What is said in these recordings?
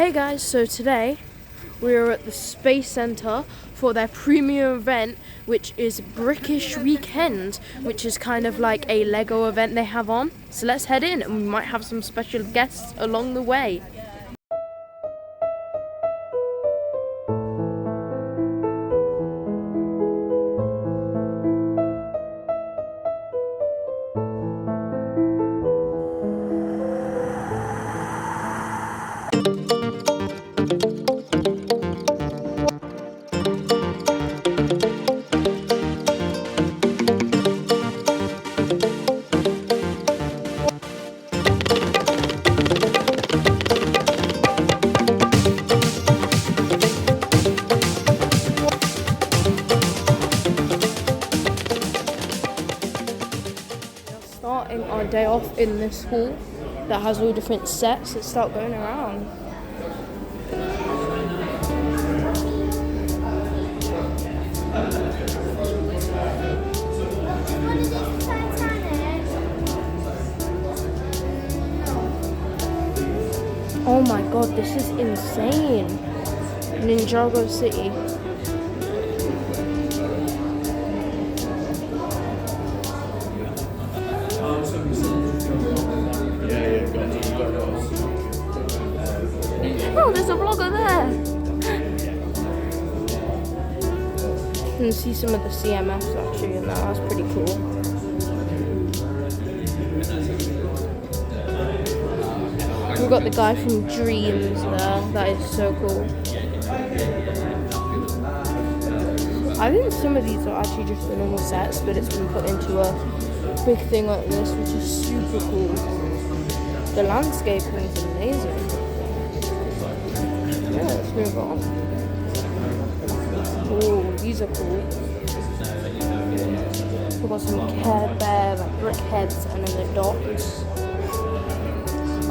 Hey guys, so today we're at the Space Center for their premium event, which is Brickish Weekend, which is kind of like a Lego event they have on. So let's head in and we might have some special guests along the way. Starting our day off in this hall that has all different sets. Let's start going around. Oh my god, this is insane. Ninjago City. Oh, there's a vlogger there. You can see some of the CMFs actually in there. That's pretty cool. We've got the guy from Dreams there. That is so cool. I think some of these are actually just the normal sets, but it's been put into a big thing like this, which is super cool. The landscaping is amazing. Yeah, let's move on. Oh, these are cool. We've got some Care Bear, like brick heads, and then the dots.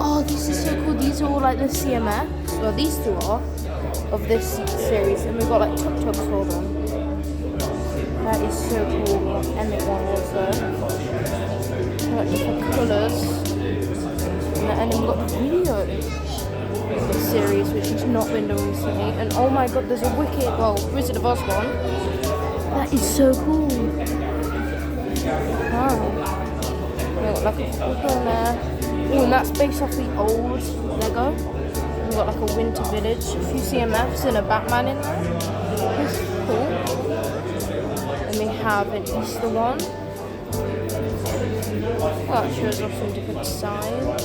Oh, this is so cool. These are all like the CMFs. Well, these two are of this series, and we've got like tuk-tuks for them. That is so cool. Emmett one also. Like different colours. And then we've got the video series, which has not been done recently. And oh my god, there's a Wizard of Oz one. That is so cool. Wow. We've got like a photo on there. Oh, and that's based off the old Lego. We've got like a winter village, a few CMFs and a Batman in there. That's cool. And we have an Easter one. Well, that shows off some different signs.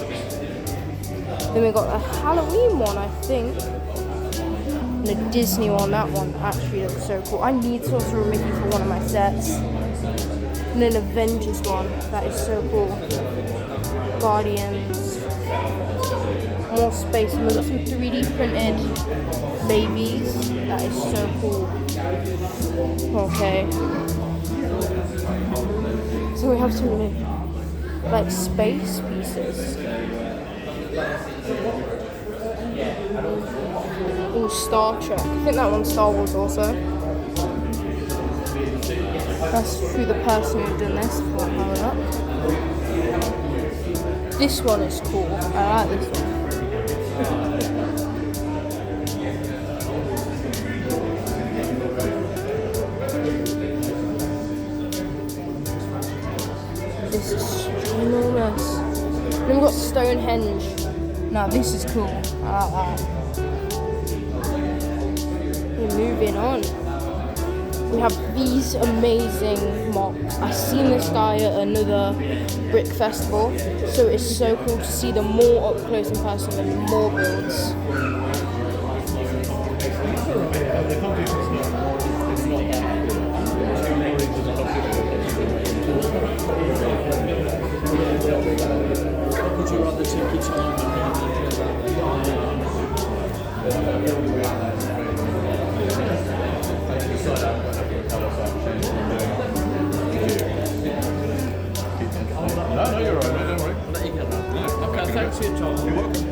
Then we got a Halloween one, I think. And a Disney one. That one actually looks so cool. I need Sorcerer Mickey for one of my sets. And an Avengers one. That is so cool. Guardians. More space. And we've got some 3D printed babies. That is so cool. Okay. So we have some like space pieces. Oh, Star Trek. I think that one's Star Wars also. That's who the person who done this for. Have a look. This one is cool. I like this one. This is enormous. Then we've got Stonehenge. Now this is cool. I like that. We're moving on. We have these amazing mocks. I've seen this guy at another brick festival, so it's so cool to see them more up close in person and more builds. Would you rather take your time? No, you're alright, mate, don't worry. I'll let you get that. Okay, thanks for your time. You're welcome.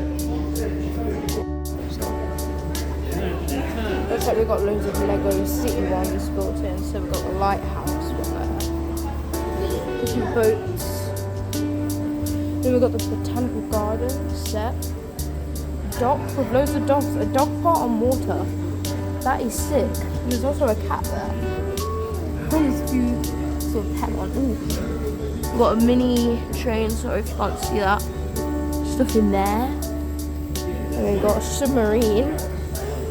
Looks like we've got loads of Lego City ones built in. So we've got the lighthouse one there. Some boats. Then we've got the botanical garden set. dock with loads of dogs. A dog part on water. That is sick. And there's also a cat there. There's a few sort of pet ones. Ooh. We've got a mini train, so if you can't see that. Stuff in there. And we've got a submarine.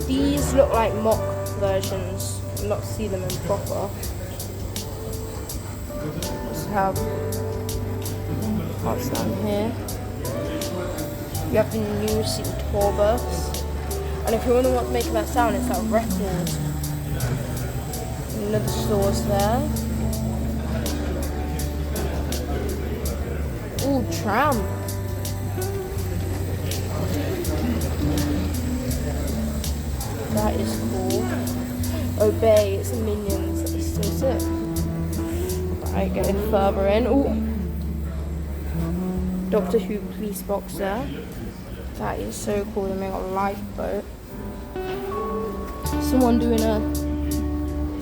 These look like mock versions. I've not seen them in proper. Just have parts down here. You have the new City Tour bus. And if you wonder what's making that sound, it's that record. Another store's there. Ooh, tram. That is cool. Obey, it's Minions. That is so sick. Right, getting further in. Ooh. Doctor Who police box there. That is so cool. They made a lifeboat. Someone doing a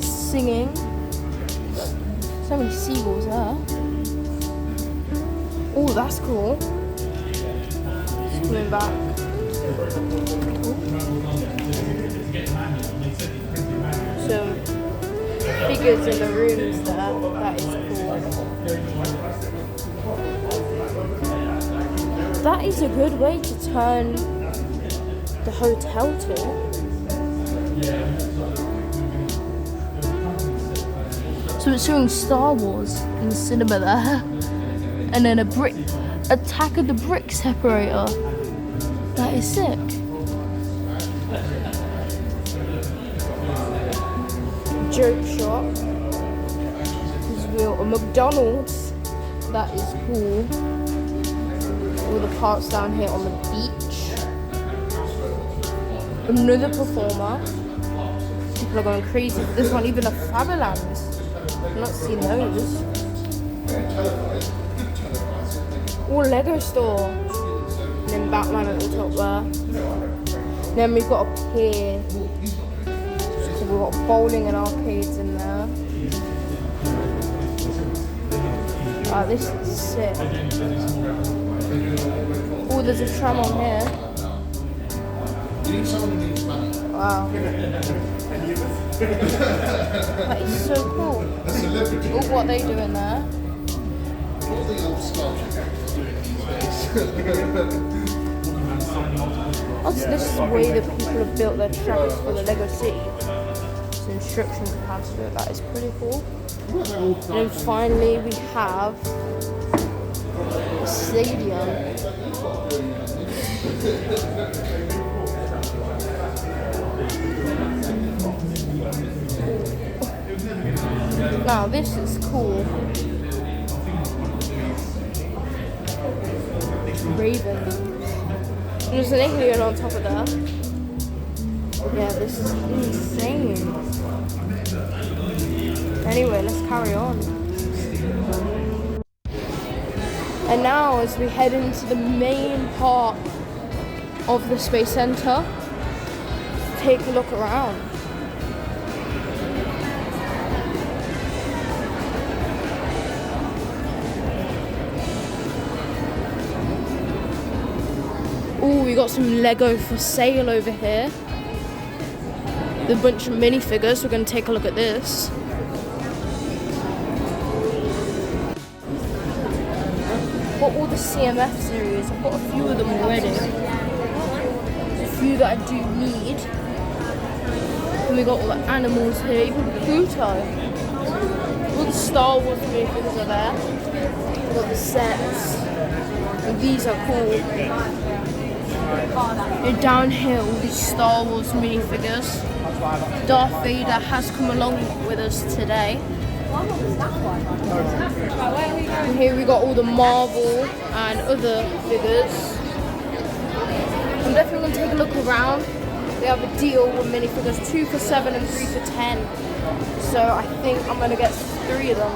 singing. So many seagulls there. Oh, that's cool. Swimming back. Some figures in the rooms there. That is cool. That is a good way to turn the hotel to. So it's showing Star Wars in the cinema there. And then Attack of the Brick Separator. That is sick. Joke shop. This real a McDonald's. That is cool. All the parts down here on the beach. Another performer. People are going crazy for this one. Even the Faberlands. I've not seen those. All Lego store. And then Batman at the top there. And then we've got a pier. We've got bowling and arcades in there. Wow, this is sick. Oh, there's a tram on here. Wow. That is so cool. Oh, what are they doing there? Oh, so this is the way that people have built their tracks for the Lego City. It's instructions on how to do it. That is pretty cool. And then finally we have a stadium. Now this is cool. Ravens. And there's an alien on top of that. Yeah, this is insane. Anyway, let's carry on. And now as we head into the main part of the Space Center, take a look around. Oh, we got some Lego for sale over here. The bunch of minifigures. We're going to take a look at this. Got all the CMF series. I've got a few of them already. A few that I do need. And we got all the animals here. Even Pluto. All the Star Wars minifigures are there. We've got the sets. And these are cool. And down here, all these Star Wars minifigures. Darth Vader has come along with us today. And here we got all the Marvel and other figures. I'm definitely going to take a look around. They have a deal with minifigures, 2 for $7 and 3 for $10. So I think I'm going to get 3 of them.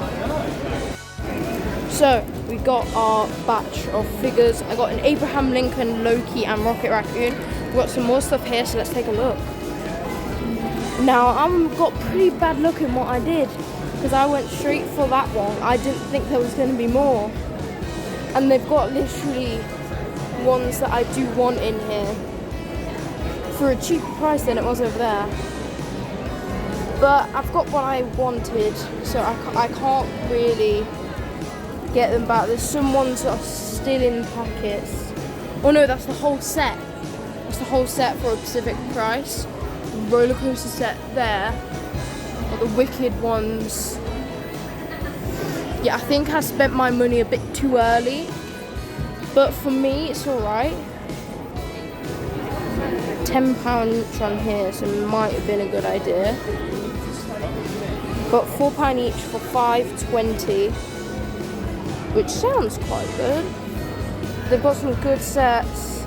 So we got our batch of figures. I got an Abraham Lincoln, Loki and Rocket Raccoon. We've got some more stuff here, so let's take a look. Now I've got pretty bad luck in what I did, because I went straight for that one. I didn't think there was going to be more. And they've got literally ones that I do want in here. for a cheaper price than it was over there. But I've got what I wanted, so I can't really get them back. There's some ones that are still in packets. Oh no, that's the whole set. That's the whole set for a specific price. The roller coaster set there, or the Wicked ones. Yeah, I think I spent my money a bit too early, but for me it's alright. £10 each on here, so it might have been a good idea. But £4 each for £5.20, which sounds quite good. They've got some good sets.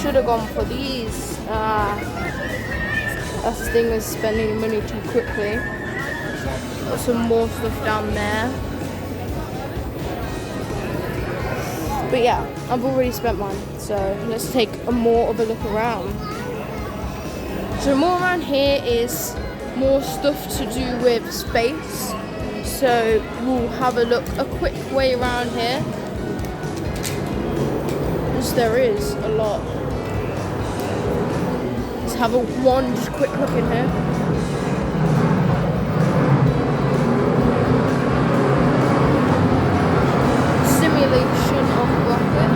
Should have gone for these. That's the thing with spending money too quickly. Got some more stuff down there. But yeah, I've already spent mine, so let's take more of a look around. So more around here is more stuff to do with space. So we'll have a quick way around here. Because there is a lot. Let's have just quick look in here. Simulation of rocket.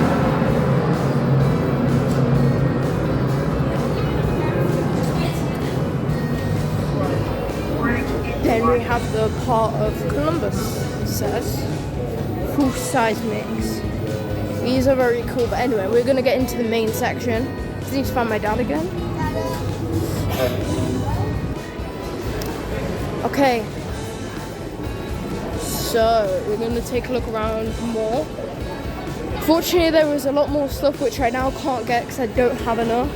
Then we have the part of Columbus, it says. Full size mix. These are very cool, but anyway, we're going to get into the main section. I need to find my dad again. Okay. So, we're going to take a look around more. Fortunately, there was a lot more stuff which I now can't get because I don't have enough.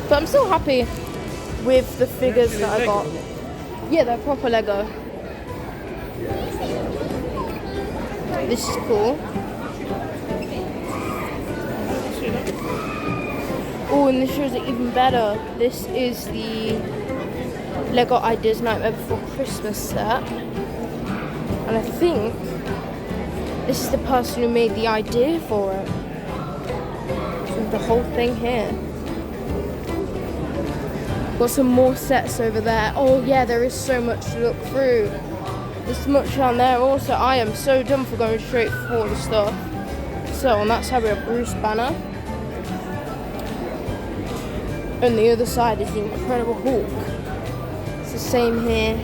But I'm still happy with the figures that I got. Yeah, they're proper Lego. This is cool. Oh, and this shows it even better. This is the Lego Ideas Nightmare Before Christmas set. And I think this is the person who made the idea for it. So the whole thing here. Got some more sets over there. Oh yeah, there is so much to look through. There's so much on there also. I am so dumb for going straight for the stuff. So on that side we have Bruce Banner. And the other side is the Incredible Hulk. It's the same here.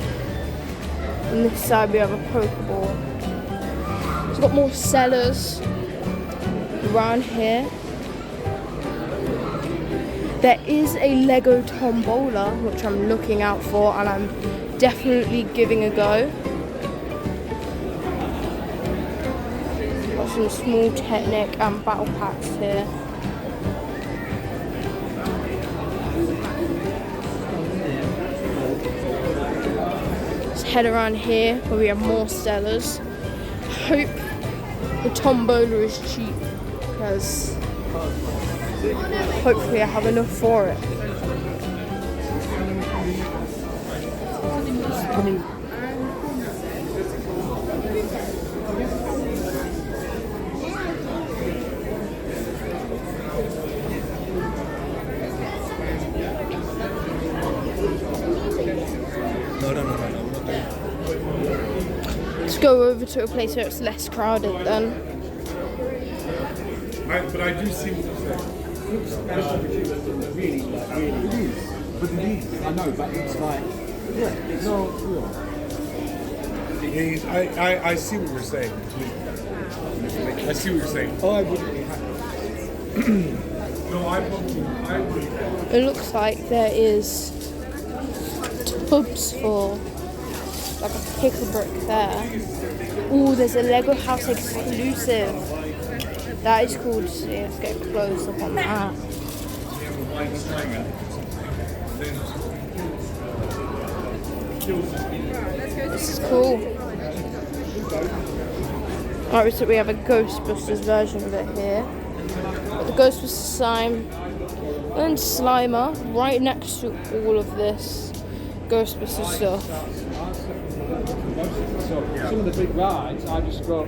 On this side we have a Pokeball. So we've got more sellers around here. There is a Lego Tombola, which I'm looking out for, and I'm definitely giving a go. Got some small Technic and battle packs here. Let's head around here where we have more sellers. Hope the Tombola is cheap, because hopefully I have enough for it. Let's go over to a place where it's less crowded then. But I do see what you're saying. Really, like, really. It is. But it is. I know, but it's like, yeah, it's no. I see what you're saying. I see what you're saying. Oh, I wouldn't be happy. No, I wouldn't. It looks like there is tubs for like a pickle brick there. Oh, there's a Lego House exclusive. That is cool to see. Let's get close up on that. This is cool. Alright, so we have a Ghostbusters version of it here. Got the Ghostbusters slime and Slimer right next to all of this Ghostbusters stuff. Some of the big rides, I just go,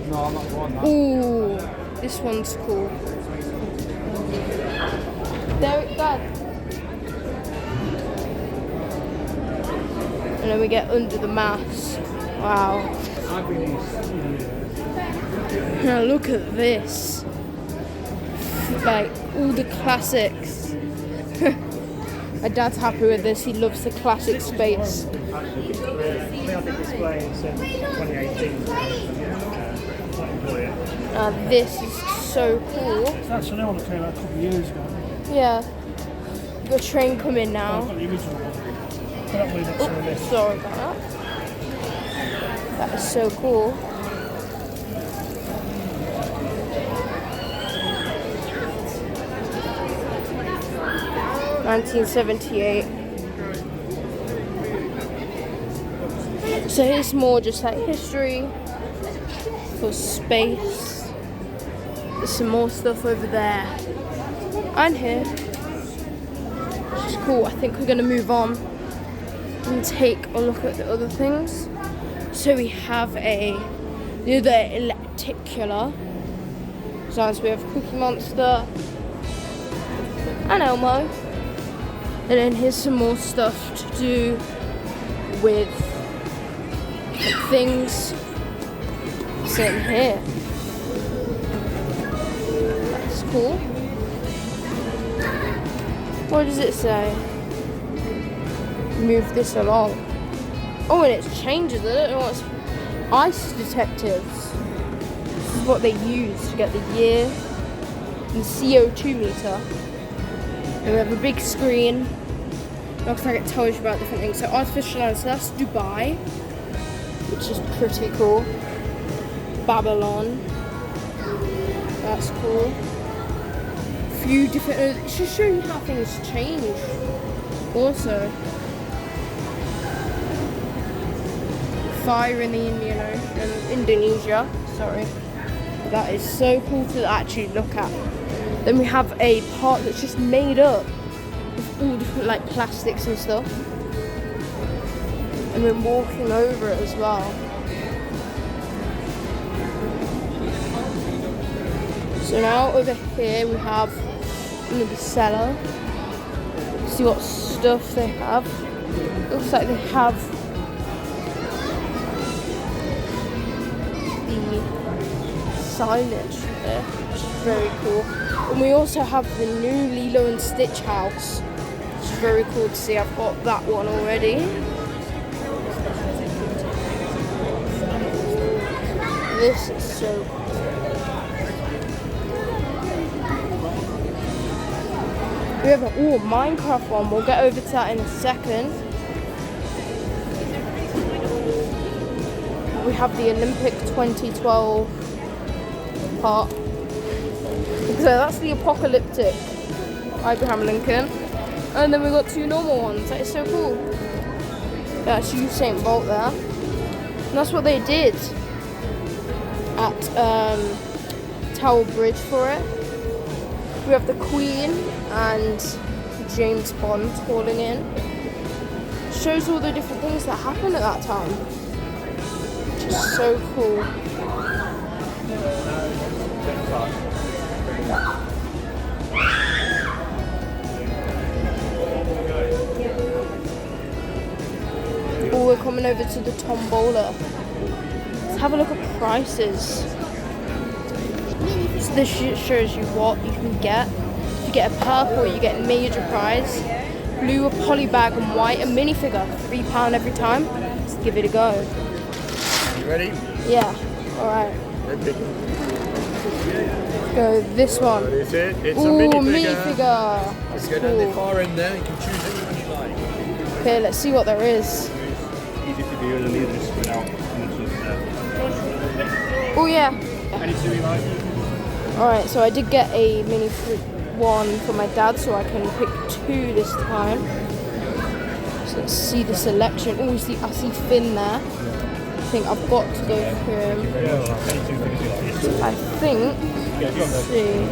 no, I'm not going that. Ooh, this one's cool. Derek Dad. And then we get Under the Mask. Wow. I've been here 7 years. Now look at this. Like all the classics. My dad's happy with this. He loves the classic space. We had it displaying since 2018. This is so cool. It's actually the one that came out a couple of years ago. Yeah. The train coming now. I've got the original one. But that way that's on Oh, this. sorry about that. That is so cool. (1978). So here's more just like history for space. There's some more stuff over there and here, which is cool. I think we're gonna move on and take a look at the other things. So we have the other lenticular designs. We have Cookie Monster and Elmo. And then here's some more stuff to do with things sitting here. That's cool. What does it say? Move this along. Oh, and it changes. I don't know what's ice detectives. This is what they use to get the year and CO2 meter. And we have a big screen. Looks like it tells you about different things. So artificial islands, so that's Dubai, which is pretty cool. Babylon, that's cool. A few different, it's just showing you how things change. Also, fire in the Indian Ocean, Indonesia, sorry. That is so cool to actually look at. Then we have a part that's just made up with all different like plastics and stuff. And we're walking over it as well. So now over here we have the cellar. See what stuff they have. Looks like they have the signage there, which is very cool. And we also have the new Lilo and Stitch house, which is very cool to see. I've got that one already. This is so cool. We have a Minecraft one. We'll get over to that in a second. We have the Olympic 2012 part. So that's the apocalyptic Abraham Lincoln. And then we've got two normal ones. That is so cool. That's Usain Bolt there. And that's what they did at Tower Bridge for it. We have the Queen and James Bond calling in. Shows all the different things that happened at that time. Which is so cool. Oh, we're coming over to the tombola. Let's have a look at prices. So this shows you what you can get. If you get a purple, you get a major prize. Blue, a poly bag, and white, a minifigure. £3 every time. Let's give it a go. You ready? Yeah. Alright. Ready. Let's go this one. What is it? It's Ooh, a minifigure. minifigure. Let's That's go down the cool. far end there. You can choose anyone you like. Okay, let's see what there is. Easy to do and leave this without. Oh yeah. Any two you like? Alright, so I did get a mini one for my dad, so I can pick two this time. So let's see the selection. Oh, I see Finn there. I think I've got to go for him. I think. Let's see.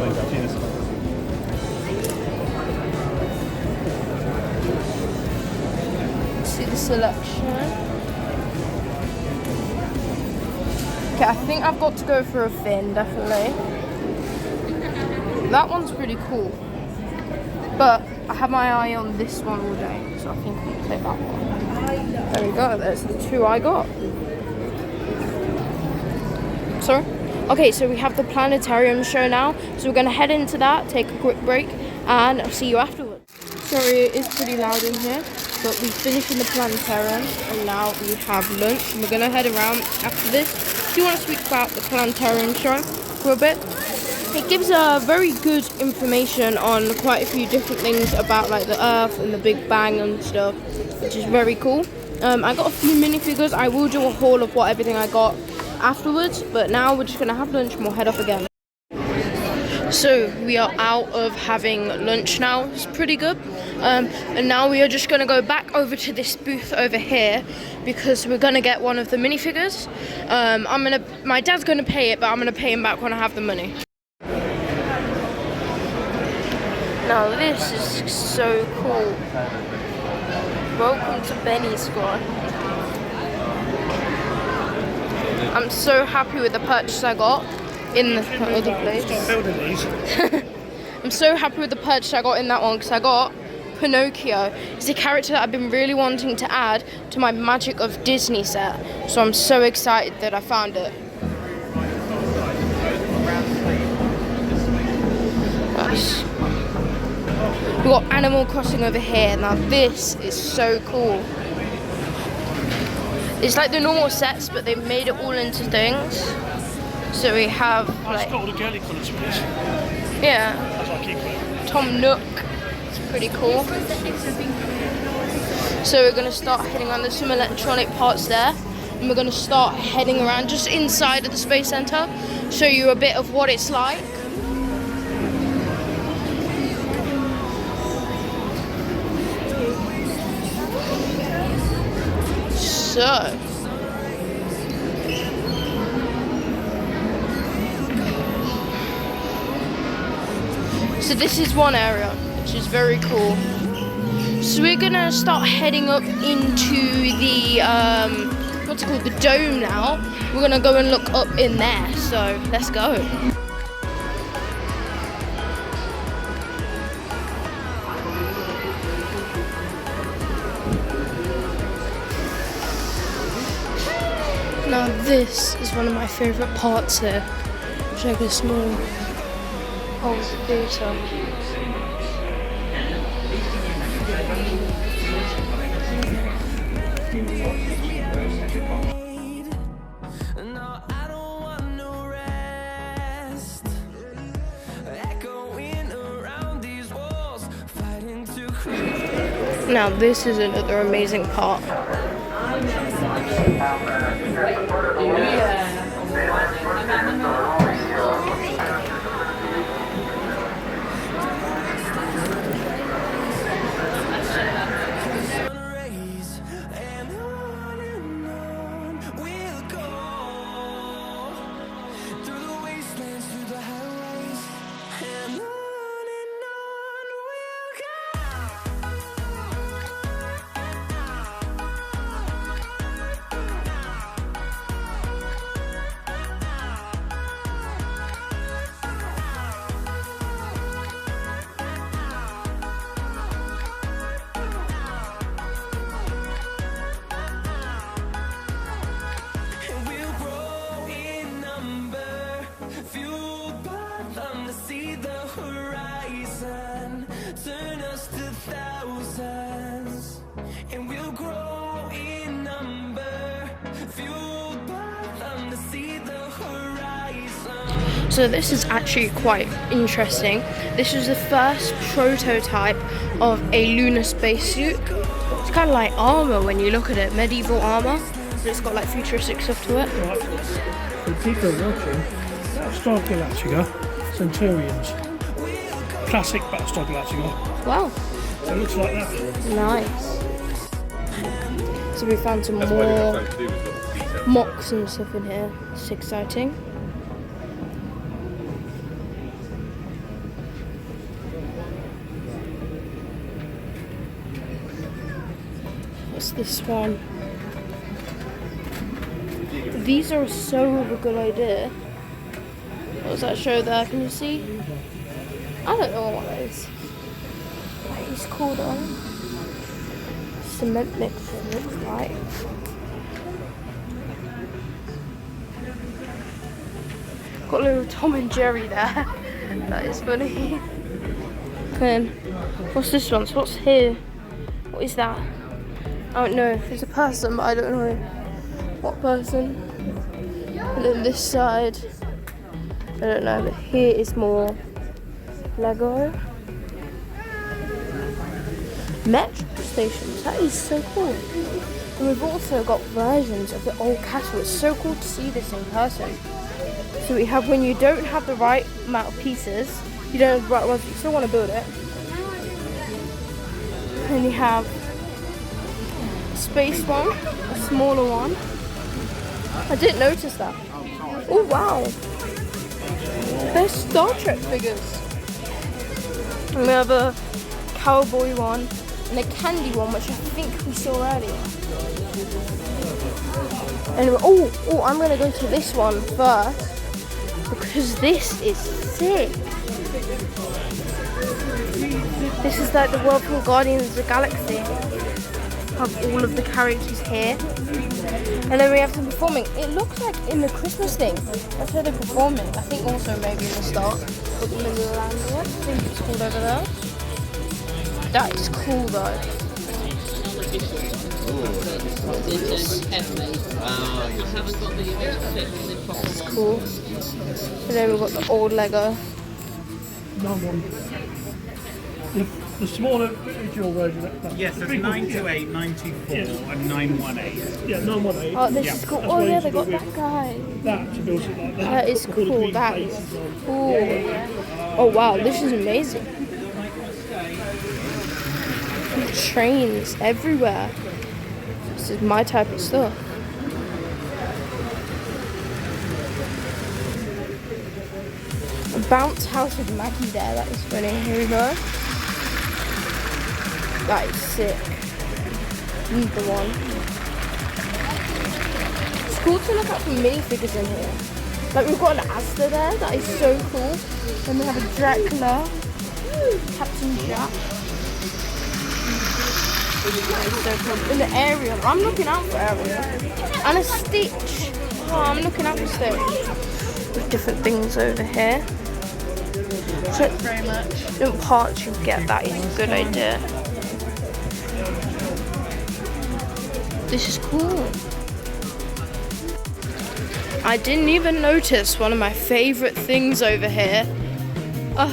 Let's see the selection. Okay, I think I've got to go for a Finn, definitely. That one's pretty cool. But I have my eye on this one all day, so I think I'm gonna take that one. There we go, there's the 2 I got. Sorry? Okay, so we have the planetarium show now, so we're gonna head into that, take a quick break, and I'll see you afterwards. Sorry, it is pretty loud in here, but we finished in the planetarium, and now we have lunch, and we're gonna head around after this. Do you want to speak about the planetarium show for a bit? It gives very good information on quite a few different things about like the Earth and the Big Bang and stuff, which is very cool. I got a few minifigures. I will do a haul of what everything I got afterwards, but now we're just gonna have lunch and we'll head off again. So we are out of having lunch now. It's pretty good. And now we are just gonna go back over to this booth over here because we're gonna get one of the minifigures. My dad's gonna pay it, but I'm gonna pay him back when I have the money. Now this is so cool. Welcome to Benny's Squad. I'm so happy with the purchase I got in the other place. Start building these. I'm so happy with the purchase I got in that one because I got Pinocchio. It's a character that I've been really wanting to add to my Magic of Disney set. So I'm so excited that I found it. Nice. We've got Animal Crossing over here. Now this is so cool. It's like the normal sets, but they've made it all into things. So we have like... It's got all the girly colours for this. Yeah. That's like equal. Tom Nook. It's pretty cool. So we're going to start heading around. There's some electronic parts there. And we're going to start heading around just inside of the Space Center. Show you a bit of what it's like. So this is one area, which is very cool. So we're gonna start heading up into the what's it called, the dome now. We're gonna go and look up in there. So let's go. Now this is one of my favourite parts here. It's like a small old theatre. Now this is another amazing part. So this is actually quite interesting. This is the first prototype of a lunar spacesuit. It's kind of like armor when you look at it, medieval armor, but it's got like futuristic stuff to it. Right. For people watching, Battlestar Galactica Centurions. Classic Battlestar Galactica. Wow. It looks like that. Nice. So we found some more mocks and stuff in here. It's exciting. What's this one? These are so of a good idea. What does that show there? Can you see? I don't know what that is. cool though. Cement mixture looks like. Got a little Tom and Jerry there. That is funny. Then, what's this one? So what's here? What is that? I don't know. There's a person, but I don't know what person. And then this side, I don't know. But here is more Lego. Metro stations. That is so cool. And we've also got versions of the old castle. It's so cool to see this in person. So we have when you don't have the right amount of pieces, you don't have the right ones, but you still want to build it. And you have a space one, a smaller one. I didn't notice that. Oh wow. They're Star Trek figures. And we have a cowboy one and a candy one, which I think we saw earlier. Anyway, oh, I'm gonna go to this one first because this is sick. This is like the world from Guardians of the Galaxy. Have all of the characters here. And then we have some performing. It looks like in the Christmas thing. That's where they're performing. I think also maybe in the start. Or the middle of the land. I think it's called over there. That is cool though. That's cool. And then we've got the old Lego. No one. The smaller original version. Yes, there's 928, 924, and 918. Yeah, 918. Oh, this is cool. That's Oh where yeah, you they should got do that guy. that to build something like that. That is Put all the cool. green That faces is on. cool. Oh wow, this is amazing. Trains everywhere. This is my type of stuff. A bounce house with Maggie there. That is funny. Here we go. That is sick. Neither one. It's cool to look at some minifigures in here. Like we've got an Asda there. That is so cool. Then we have a Dracula, Captain Jack. That is so cool. And the Ariel. I'm looking out for Ariel. And a Stitch. Oh, I'm looking out for Stitch. With different things over here. So, very much. Different parts you get. That is a good idea. This is cool. I didn't even notice one of my favorite things over here. A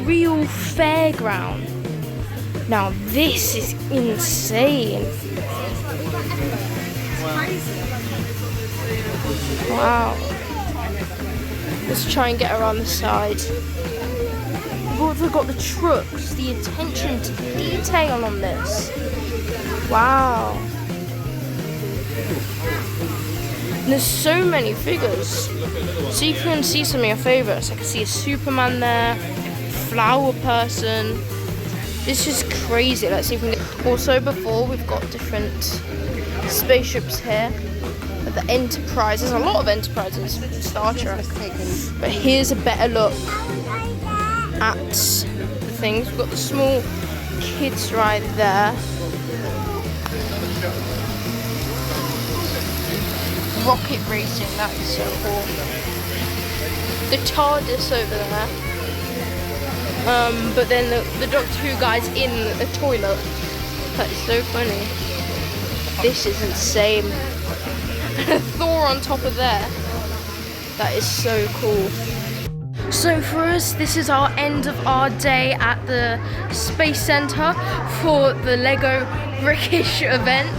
real fairground. Now this is insane. Wow. Let's try and get around the side. We've also got the trucks, the attention to detail on this. Wow. And there's so many figures. So you can see some of your favourites. I can see a Superman there, flower person. This is crazy. Let's see if we can get... Also before we've got different spaceships here. The Enterprise. There's a lot of Enterprises in Star Trek. But here's a better look at the things. We've got the small kids right there. Rocket racing, that is so cool. The TARDIS over there. But then the Doctor Who guy's in the toilet. That is so funny. This is insane. Thor on top of there. That is so cool. So for us, this is our end of our day at the Space Center for the Lego Brickish event.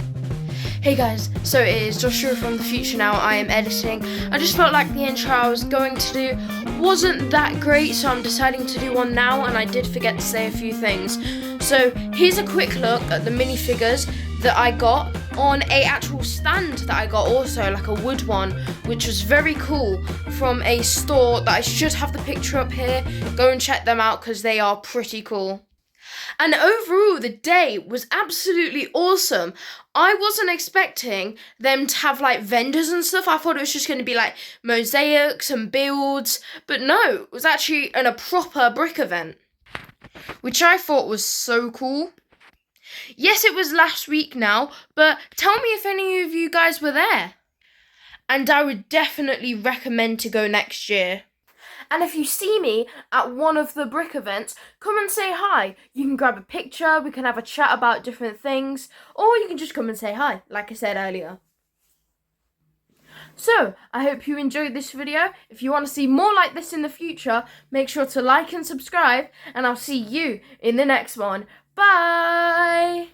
Hey guys, so it is Joshua from the future now. I am editing. I just felt like the intro I was going to do wasn't that great, so I'm deciding to do one now, and I did forget to say a few things. So here's a quick look at the minifigures that I got on a actual stand that I got also, like a wood one, which was very cool, from a store that I should have the picture up here. Go and check them out because they are pretty cool. And overall, the day was absolutely awesome. I wasn't expecting them to have like vendors and stuff. I thought it was just going to be like mosaics and builds. But no, it was actually a proper brick event, which I thought was so cool. Yes, it was last week now, but tell me if any of you guys were there. And I would definitely recommend to go next year. And if you see me at one of the Brick events, come and say hi. You can grab a picture, we can have a chat about different things, or you can just come and say hi, like I said earlier. So, I hope you enjoyed this video. If you want to see more like this in the future, make sure to like and subscribe, and I'll see you in the next one. Bye!